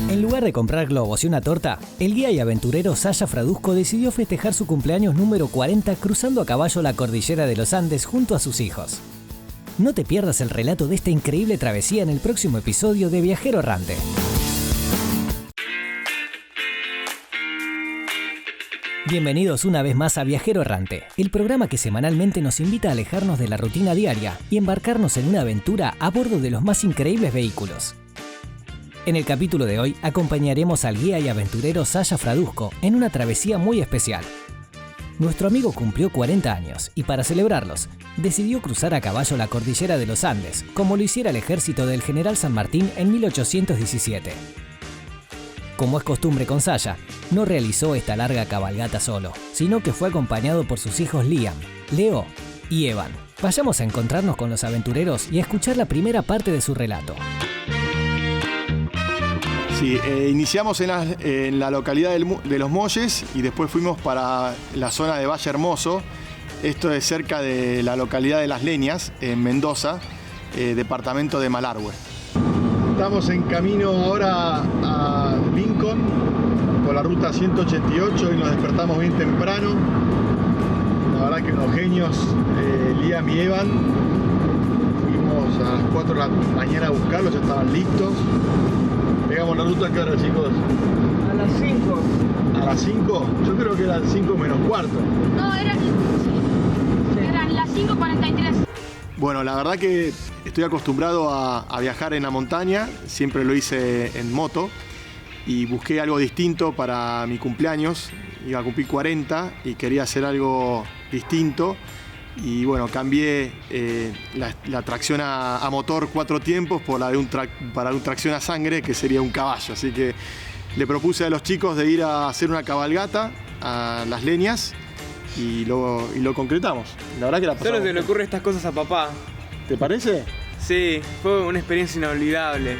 En lugar de comprar globos y una torta, el guía y aventurero Sasha Fradusco decidió festejar su cumpleaños número 40 cruzando a caballo la cordillera de los Andes junto a sus hijos. No te pierdas el relato de esta increíble travesía en el próximo episodio de Viajero Errante. Bienvenidos una vez más a Viajero Errante, el programa que semanalmente nos invita a alejarnos de la rutina diaria y embarcarnos en una aventura a bordo de los más increíbles vehículos. En el capítulo de hoy acompañaremos al guía y aventurero Sasha Fradusco en una travesía muy especial. Nuestro amigo cumplió 40 años y para celebrarlos, decidió cruzar a caballo la cordillera de los Andes, como lo hiciera el ejército del general San Martín en 1817. Como es costumbre con Sasha, no realizó esta larga cabalgata solo, sino que fue acompañado por sus hijos Liam, Leo y Evan. Vayamos a encontrarnos con los aventureros y a escuchar la primera parte de su relato. Sí, iniciamos en la localidad de Los Molles y después fuimos para la zona de Valle Hermoso. Esto es cerca de la localidad de Las Leñas, en Mendoza, departamento de Malargüe. Estamos en camino ahora a Lincoln por la ruta 188 y nos despertamos bien temprano. La verdad que unos genios, Liam y Evan. Fuimos a las 4 de la mañana a buscarlos, ya estaban listos. Llegamos la ruta, ¿a qué hora, chicos? A las 5. ¿A las 5? Yo creo que eran 5 menos cuarto. No, eran las 5:43. Bueno, la verdad que estoy acostumbrado a viajar en la montaña, siempre lo hice en moto y busqué algo distinto para mi cumpleaños. Iba a cumplir 40 y quería hacer algo distinto. Y bueno, cambié la tracción a motor 4 tiempos por la de para un tracción a sangre, que sería un caballo. Así que le propuse a los chicos de ir a hacer una cabalgata a Las Leñas y lo concretamos. La verdad que la pasamos. Solo se le ocurren estas cosas a papá. ¿Te parece? Sí, fue una experiencia inolvidable.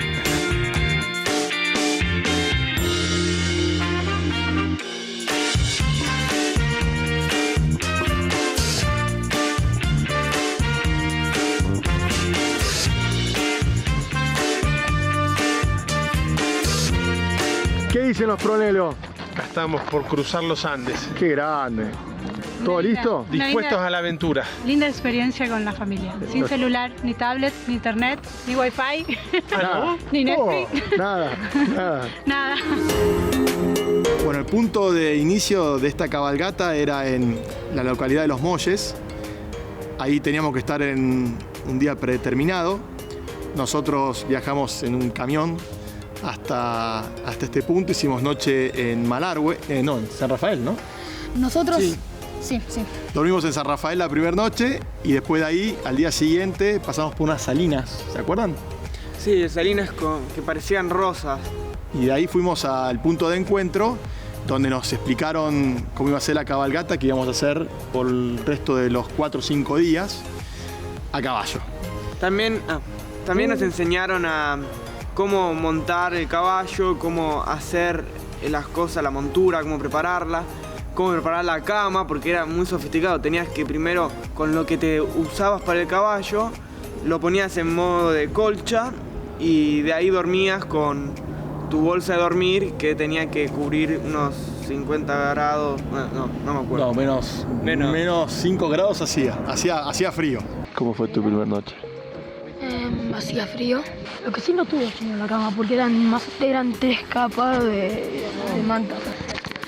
¿Qué dicen los Pronelo? Acá estamos por cruzar los Andes. ¡Qué grande! ¿Todo listo? Dispuestos a la aventura. Linda experiencia con la familia. Sin celular, ni tablet, ni internet, ni wifi, Nada. ni Netflix. Nada. Nada. Bueno, el punto de inicio de esta cabalgata era en la localidad de Los Molles. Ahí teníamos que estar en un día predeterminado. Nosotros viajamos en un camión hasta este punto. Hicimos noche en Malargüe, en San Rafael, ¿no? Nosotros, Sí. Dormimos en San Rafael la primera noche y después de ahí, al día siguiente, pasamos por unas salinas, ¿se acuerdan? Sí, salinas que parecían rosas. Y de ahí fuimos al punto de encuentro, donde nos explicaron cómo iba a ser la cabalgata que íbamos a hacer por el resto de los 4 o 5 días a caballo. También nos enseñaron a cómo montar el caballo, cómo hacer las cosas, la montura, cómo preparar la cama, porque era muy sofisticado. Tenías que primero, con lo que te usabas para el caballo, lo ponías en modo de colcha y de ahí dormías con tu bolsa de dormir que tenía que cubrir unos 50 grados, no me acuerdo. No, menos 5 grados hacía frío. ¿Cómo fue tu primera noche? hacía frío. Lo que sí no tuve frío en la cama porque eran 3 capas de manta.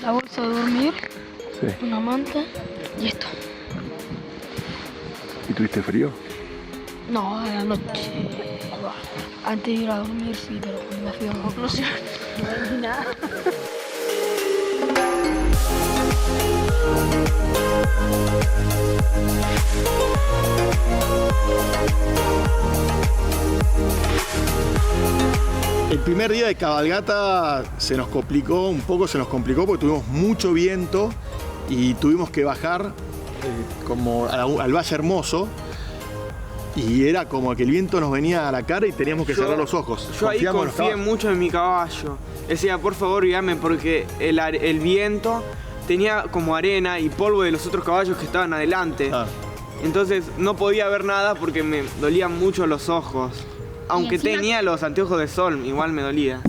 La bolsa de dormir, sí, una manta y esto. ¿Y tuviste frío? No, a la noche. Antes de ir a dormir sí, pero cuando me fui a dormir no sé, no vi nada. El primer día de cabalgata se nos complicó porque tuvimos mucho viento y tuvimos que bajar como al Valle Hermoso y era como que el viento nos venía a la cara y teníamos que cerrar los ojos. Yo ahí confié mucho en mi caballo. Decía, por favor, guíame, porque el viento tenía como arena y polvo de los otros caballos que estaban adelante. Ah. Entonces no podía ver nada porque me dolían mucho los ojos. Aunque tenía los anteojos de sol, igual me dolía.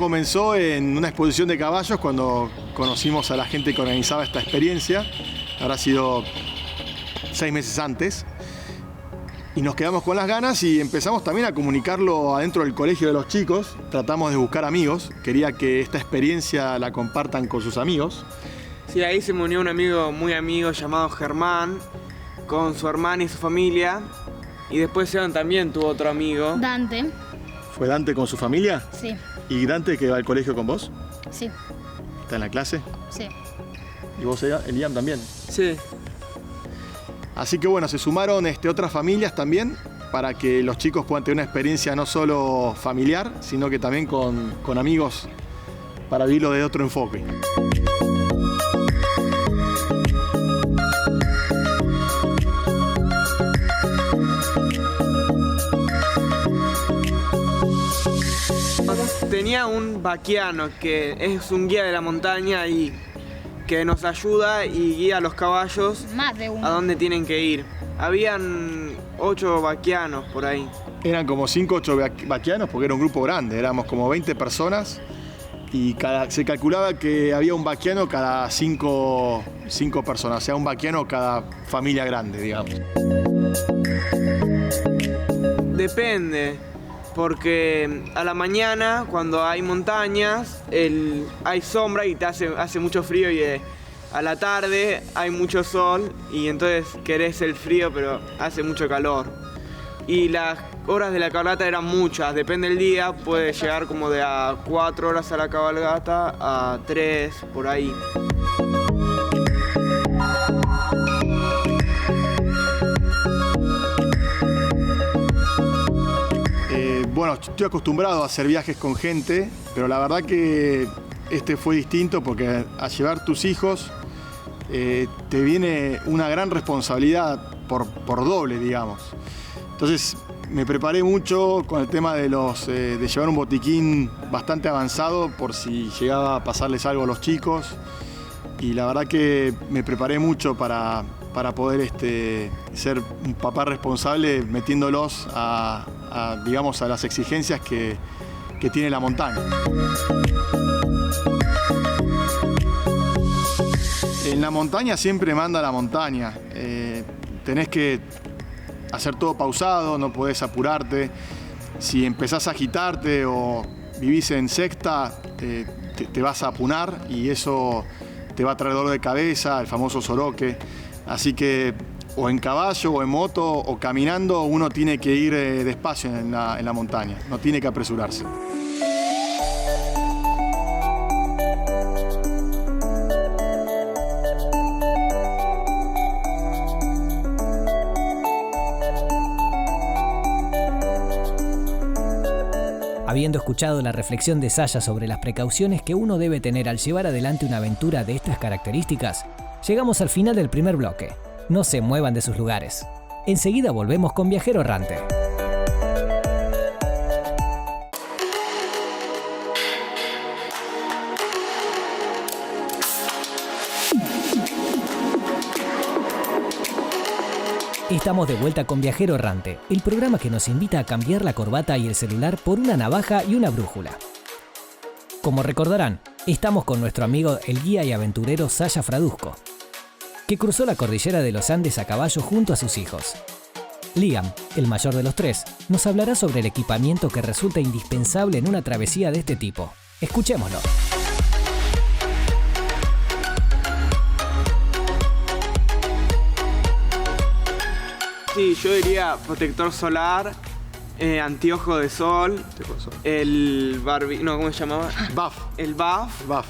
comenzó en una exposición de caballos cuando conocimos a la gente que organizaba esta experiencia. Habrá sido 6 meses antes. Y nos quedamos con las ganas y empezamos también a comunicarlo adentro del colegio de los chicos. Tratamos de buscar amigos. Quería que esta experiencia la compartan con sus amigos. Sí, ahí se me unió un amigo muy amigo llamado Germán, con su hermana y su familia. Y después Sean también tuvo otro amigo. Dante. ¿Fue Dante con su familia? Sí. ¿Y Dante que va al colegio con vos? Sí. ¿Está en la clase? Sí. ¿Y vos, Elian, también? Sí. Así que bueno, se sumaron otras familias también para que los chicos puedan tener una experiencia no solo familiar, sino que también con amigos para vivirlo de otro enfoque. Tenía un vaquiano que es un guía de la montaña y que nos ayuda y guía a los caballos Más de a uno. dónde tienen que ir. Habían 8 vaquianos por ahí. Eran como 5 o 8 vaquianos porque era un grupo grande, éramos como 20 personas y se calculaba que había un vaquiano cada 5 personas, o sea, un vaquiano cada familia grande, digamos. Depende, porque a la mañana cuando hay montañas hay sombra y hace mucho frío y a la tarde hay mucho sol y entonces querés el frío pero hace mucho calor. Y las horas de la cabalgata eran muchas, depende del día, puede llegar como de a 4 horas a la cabalgata a 3, por ahí. Bueno, estoy acostumbrado a hacer viajes con gente, pero la verdad que este fue distinto porque a llevar tus hijos te viene una gran responsabilidad por doble, digamos. Entonces me preparé mucho con el tema de llevar un botiquín bastante avanzado por si llegaba a pasarles algo a los chicos. Y la verdad que me preparé mucho para poder ser un papá responsable metiéndolos a las exigencias que tiene la montaña. En la montaña siempre manda la montaña. Tenés que hacer todo pausado, no podés apurarte. Si empezás a agitarte o vivís en sexta, te vas a apunar y eso te va a traer dolor de cabeza, el famoso soroque. Así que o en caballo o en moto o caminando uno tiene que ir despacio en la montaña, no tiene que apresurarse. Habiendo escuchado la reflexión de Saya sobre las precauciones que uno debe tener al llevar adelante una aventura de estas características, llegamos al final del primer bloque. No se muevan de sus lugares. Enseguida volvemos con Viajero Errante. Estamos de vuelta con Viajero Errante, el programa que nos invita a cambiar la corbata y el celular por una navaja y una brújula. Como recordarán, estamos con nuestro amigo el guía y aventurero Saya Fraduzco, que cruzó la cordillera de los Andes a caballo junto a sus hijos. Liam, el mayor de los 3, nos hablará sobre el equipamiento que resulta indispensable en una travesía de este tipo. Escuchémoslo. Sí, yo diría protector solar, anteojo de sol, el ¿cómo se llamaba? Buff. El buff Buff.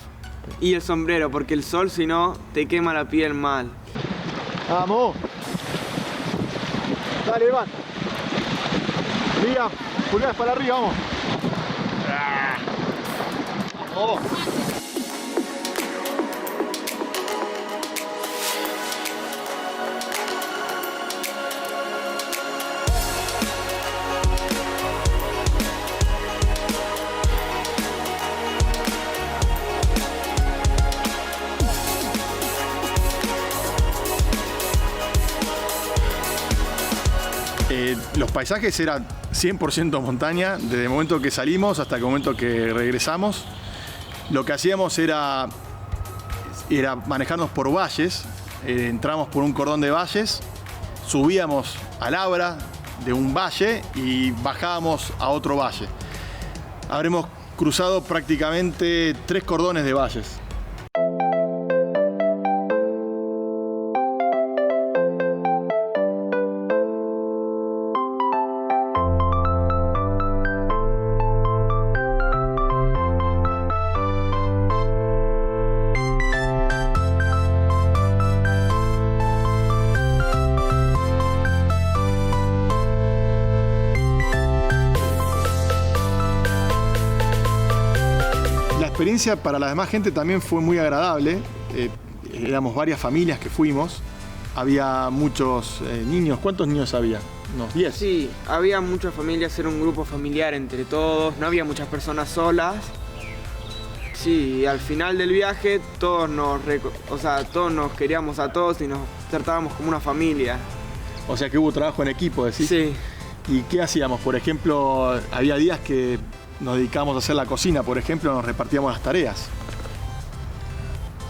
y el sombrero, porque el sol si no te quema la piel mal. ¡Vamos! Dale, Iván. Liam, pulgadas para arriba, vamos. Vamos. Los paisajes eran 100% montaña, desde el momento que salimos hasta el momento que regresamos. Lo que hacíamos era manejarnos por valles, entramos por un cordón de valles, subíamos al Abra de un valle y bajábamos a otro valle. Habremos cruzado prácticamente 3 cordones de valles. La experiencia para la demás gente también fue muy agradable. Éramos varias familias que fuimos. Había muchos niños. ¿Cuántos niños había? ¿Unos 10? Sí, había muchas familias, era un grupo familiar entre todos, no había muchas personas solas. Sí, y al final del viaje todos nos queríamos a todos y nos tratábamos como una familia. O sea que hubo trabajo en equipo, decís. Sí. ¿Y qué hacíamos? Por ejemplo, había días que nos dedicábamos a hacer la cocina, por ejemplo, nos repartíamos las tareas.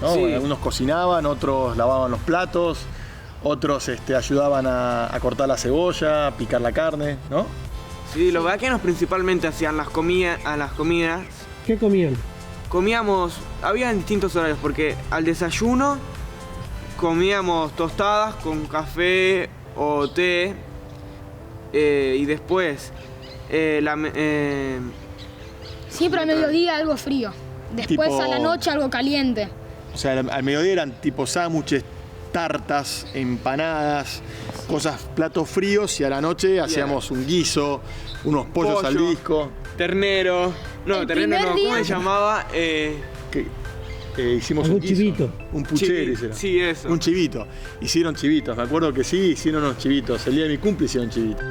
¿No? Sí. Algunos cocinaban, otros lavaban los platos, otros ayudaban a cortar la cebolla, a picar la carne, ¿no? Sí, los vaqueros principalmente hacían las comidas. ¿Qué comían? Comíamos, había distintos horarios, porque al desayuno comíamos tostadas con café o té, y después Siempre al mediodía algo frío. Después Tipo- a la noche algo caliente. O sea, al mediodía eran tipo sándwiches, tartas, empanadas, cosas, platos fríos, y a la noche hacíamos un guiso, unos pollos al Pollo. disco. Ternero. No, El ternero primer no, día- ¿cómo se llamaba? Que hicimos Algún un guiso, chivito. un puchero Chivi- hicieron. sí, eso. Un chivito. Hicieron chivitos, me acuerdo que sí, hicieron unos chivitos. El día de mi cumple hicieron chivitos.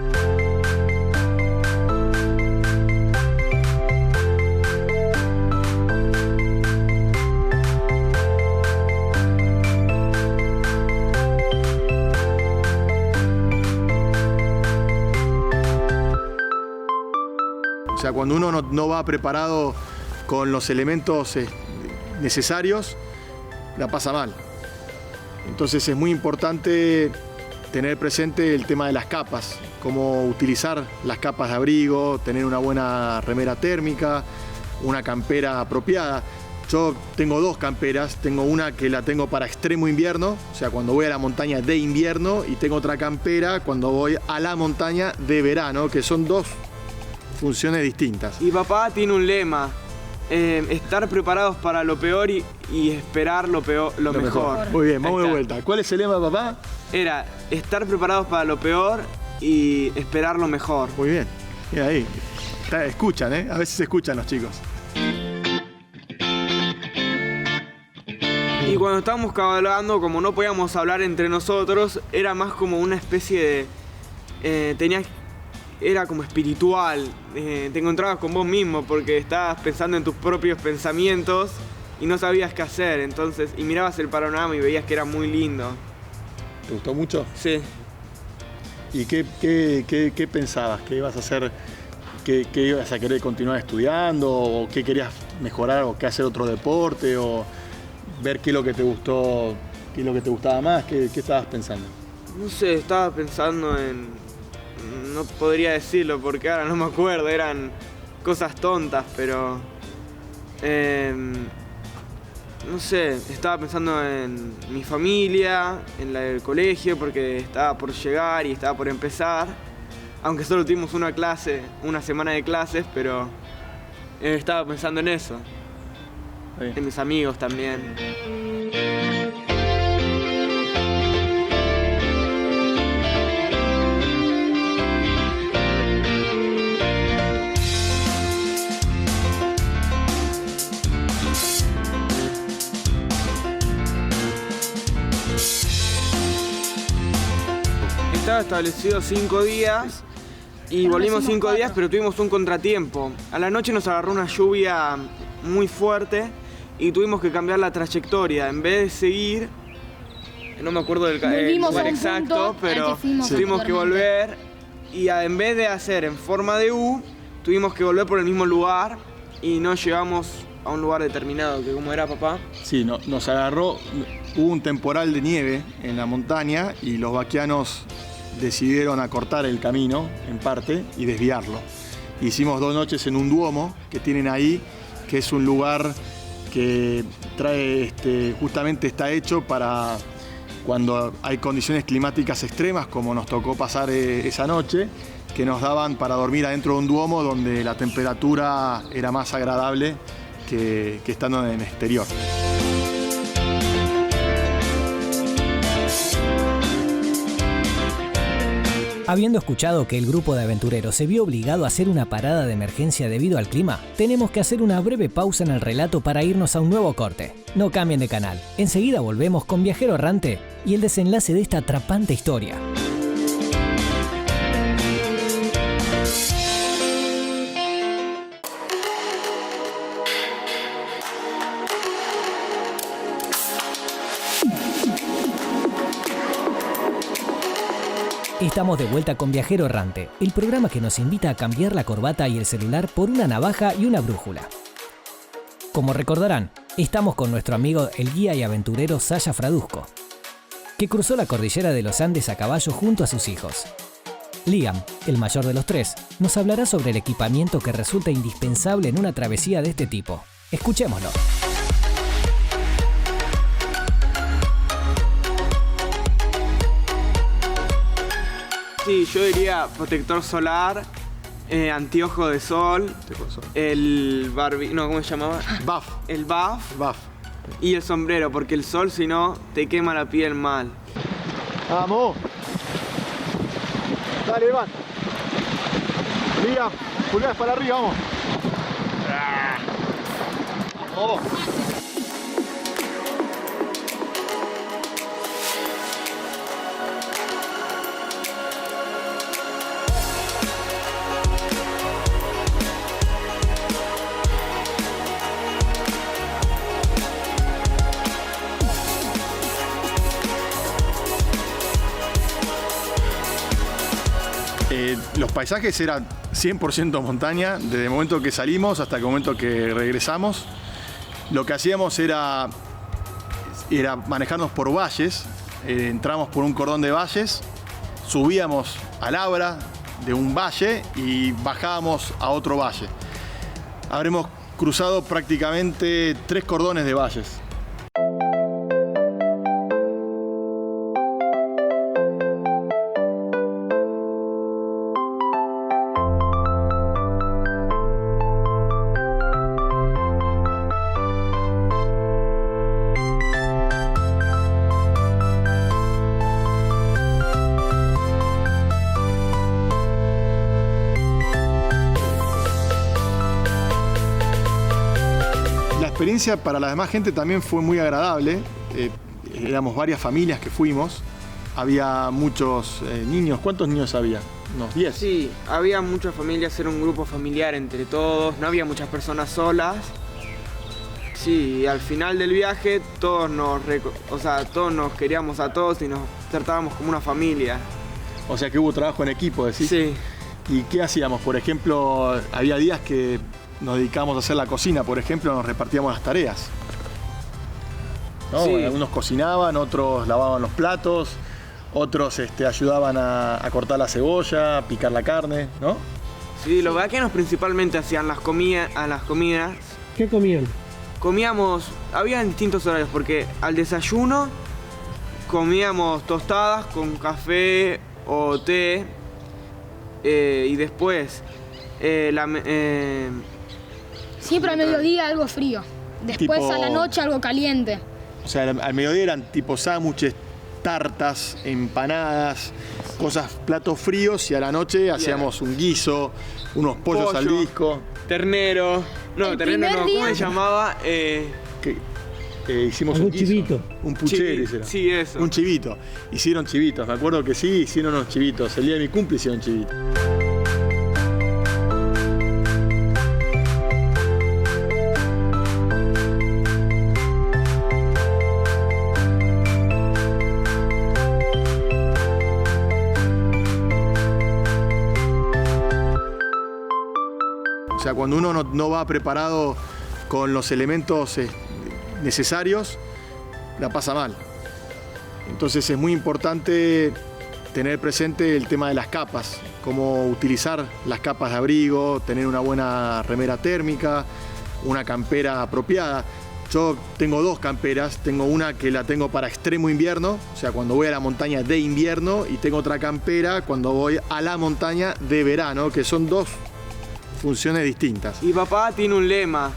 O sea, cuando uno no va preparado con los elementos necesarios, la pasa mal. Entonces es muy importante tener presente el tema de las capas, cómo utilizar las capas de abrigo, tener una buena remera térmica, una campera apropiada. Yo tengo 2 camperas, tengo una que la tengo para extremo invierno, o sea, cuando voy a la montaña de invierno, y tengo otra campera cuando voy a la montaña de verano, que son 2 funciones distintas. Y papá tiene un lema, estar preparados para lo peor y esperar lo mejor. Muy bien, vamos Ahí de está. vuelta. ¿Cuál es el lema, papá? Era estar preparados para lo peor y esperar lo mejor. Muy bien. Y ahí. Escuchan, ¿eh? A veces escuchan los chicos. Y cuando estábamos cabalgando, como no podíamos hablar entre nosotros, era más como una especie de... era como espiritual. Te encontrabas con vos mismo porque estabas pensando en tus propios pensamientos y no sabías qué hacer. Entonces, y mirabas el panorama y veías que era muy lindo. ¿Te gustó mucho? Sí. ¿Y qué pensabas? ¿Qué ibas a hacer? ¿Qué ibas a querer continuar estudiando? ¿O qué querías mejorar? ¿O qué hacer otro deporte? ¿O ver qué es lo que te gustó? ¿Qué es lo que te gustaba más? ¿Qué estabas pensando? No sé, estaba pensando en... No podría decirlo porque ahora no me acuerdo, eran cosas tontas, pero... no sé, estaba pensando en mi familia, en la del colegio, porque estaba por llegar y estaba por empezar. Aunque solo tuvimos una semana de clases, pero estaba pensando en eso. Bien. En mis amigos también. Estaba establecido 5 días y Pero volvimos hicimos 5 días, 4. pero tuvimos un contratiempo. A la noche nos agarró una lluvia muy fuerte y tuvimos que cambiar la trayectoria. En vez de seguir, no me acuerdo del Volvimos lugar a un exacto, punto al pero que fuimos tuvimos que anteriormente. volver y en vez de hacer en forma de U, tuvimos que volver por el mismo lugar y no llegamos a un lugar determinado, que como era papá. Sí, nos agarró, hubo un temporal de nieve en la montaña y los vaquianos decidieron acortar el camino en parte y desviarlo. Hicimos 2 noches en un duomo que tienen ahí, que es un lugar que trae, justamente está hecho para cuando hay condiciones climáticas extremas, como nos tocó pasar esa noche, que nos daban para dormir adentro de un duomo donde la temperatura era más agradable que estando en el exterior. Habiendo escuchado que el grupo de aventureros se vio obligado a hacer una parada de emergencia debido al clima, tenemos que hacer una breve pausa en el relato para irnos a un nuevo corte. No cambien de canal. Enseguida volvemos con Viajero Errante y el desenlace de esta atrapante historia. Estamos de vuelta con Viajero Errante, el programa que nos invita a cambiar la corbata y el celular por una navaja y una brújula. Como recordarán, estamos con nuestro amigo el guía y aventurero Sasha Fraduzco, que cruzó la cordillera de los Andes a caballo junto a sus hijos. Liam, el mayor de los 3, nos hablará sobre el equipamiento que resulta indispensable en una travesía de este tipo. Escuchémoslo. Sí, yo diría protector solar, anteojo de sol, el ¿cómo se llamaba? Buff. El buff y el sombrero, porque el sol si no te quema la piel mal. ¡Vamos! Dale, Iván. Liam, pulgadas para arriba, vamos. ¡Vamos! Los paisajes eran 100% montaña, desde el momento que salimos hasta el momento que regresamos. Lo que hacíamos era manejarnos por valles, entramos por un cordón de valles, subíamos a Labra de un valle y bajábamos a otro valle. Habremos cruzado prácticamente 3 cordones de valles. La experiencia para la demás gente también fue muy agradable. Éramos varias familias que fuimos. Había muchos niños. ¿Cuántos niños había? ¿Unos 10? Sí, había muchas familias, era un grupo familiar entre todos, no había muchas personas solas. Sí, y al final del viaje todos nos queríamos a todos y nos tratábamos como una familia. O sea que hubo trabajo en equipo, decís. Sí. ¿Y qué hacíamos? Por ejemplo, había días que nos dedicábamos a hacer la cocina, por ejemplo, nos repartíamos las tareas. ¿No? Sí. Algunos cocinaban, otros lavaban los platos, otros ayudaban a cortar la cebolla, a picar la carne, ¿no? Sí, los vaqueros principalmente hacían las comidas. ¿Qué comían? Comíamos, había distintos horarios, porque al desayuno comíamos tostadas con café o té, y después Siempre al mediodía algo frío. Después Tipo- a la noche algo caliente. O sea, al mediodía eran tipo sándwiches, tartas, empanadas, platos fríos, y a la noche hacíamos un guiso, unos pollos al Pollo. disco. Ternero. No, El ternero primer no, día- ¿cómo se llamaba? Hicimos Algún un guiso. chivito. Un puchero hicieron. Sí, eso. Un chivito. Hicieron chivitos. Me acuerdo que sí, hicieron unos chivitos. El día de mi cumple hicieron chivitos. sea, cuando uno no va preparado con los elementos necesarios, la pasa mal. Entonces es muy importante tener presente el tema de las capas, cómo utilizar las capas de abrigo, tener una buena remera térmica, una campera apropiada. Yo tengo 2 camperas, tengo una que la tengo para extremo invierno, o sea, cuando voy a la montaña de invierno, y tengo otra campera cuando voy a la montaña de verano, que son 2 funciones distintas. Y papá tiene un lema,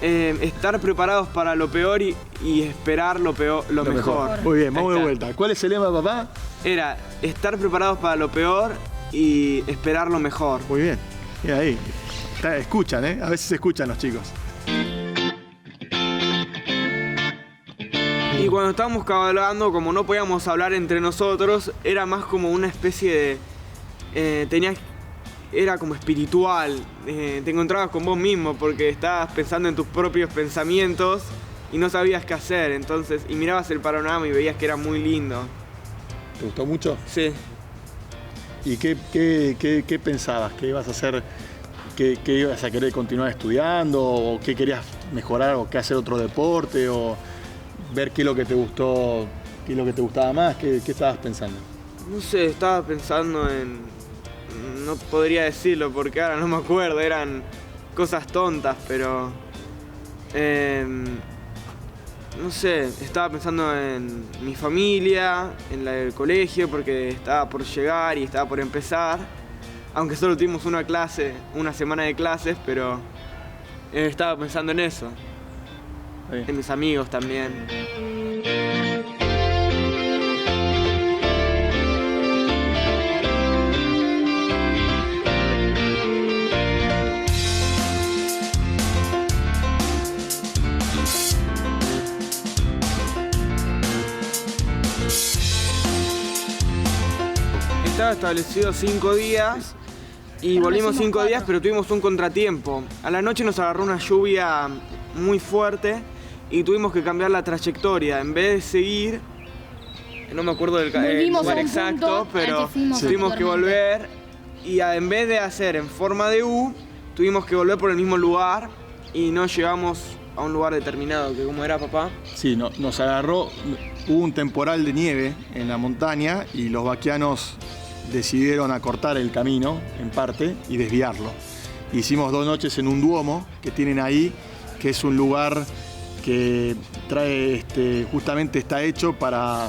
estar preparados para lo peor y esperar lo mejor. Muy bien, vamos de vuelta. ¿Cuál es el lema, papá? Era estar preparados para lo peor y esperar lo mejor. Muy bien, y ahí, escuchan, a veces escuchan los chicos. Y cuando estábamos cabalgando, como no podíamos hablar entre nosotros, era más como una especie de... era como espiritual, te encontrabas con vos mismo porque estabas pensando en tus propios pensamientos y no sabías qué hacer, entonces, y mirabas el panorama y veías que era muy lindo. ¿Te gustó mucho? Sí. ¿Y qué pensabas? ¿Qué ibas a hacer? ¿Qué ibas a querer continuar estudiando? ¿O qué querías mejorar? ¿O qué hacer otro deporte? ¿O ver qué es lo que te gustó, qué es lo que te gustaba más? ¿Qué estabas pensando? No sé, estaba pensando en... No podría decirlo porque ahora no me acuerdo, eran cosas tontas, pero... no sé, estaba pensando en mi familia, en la del colegio, porque estaba por llegar y estaba por empezar. Aunque solo tuvimos una semana de clases, pero estaba pensando en eso. Sí. En mis amigos también. Estaba establecido 5 días y volvimos 5 días, pero tuvimos un contratiempo. A la noche nos agarró una lluvia muy fuerte y tuvimos que cambiar la trayectoria. En vez de seguir, no me acuerdo del lugar exacto, pero tuvimos que volver y en vez de hacer en forma de U, tuvimos que volver por el mismo lugar y no llegamos a un lugar determinado, que como era, papá. Sí, nos agarró, hubo un temporal de nieve en la montaña y los vaquianos decidieron acortar el camino en parte y desviarlo. Hicimos 2 noches en un duomo que tienen ahí, que es un lugar que trae, justamente está hecho para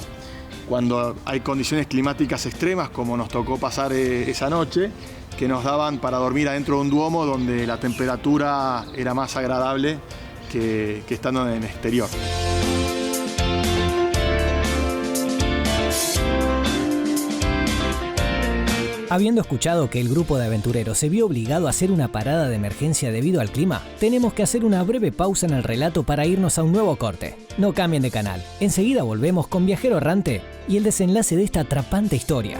cuando hay condiciones climáticas extremas, como nos tocó pasar esa noche, que nos daban para dormir adentro de un duomo donde la temperatura era más agradable que estando en el exterior. Habiendo escuchado que el grupo de aventureros se vio obligado a hacer una parada de emergencia debido al clima, tenemos que hacer una breve pausa en el relato para irnos a un nuevo corte. No cambien de canal, enseguida volvemos con Viajero Errante y el desenlace de esta atrapante historia.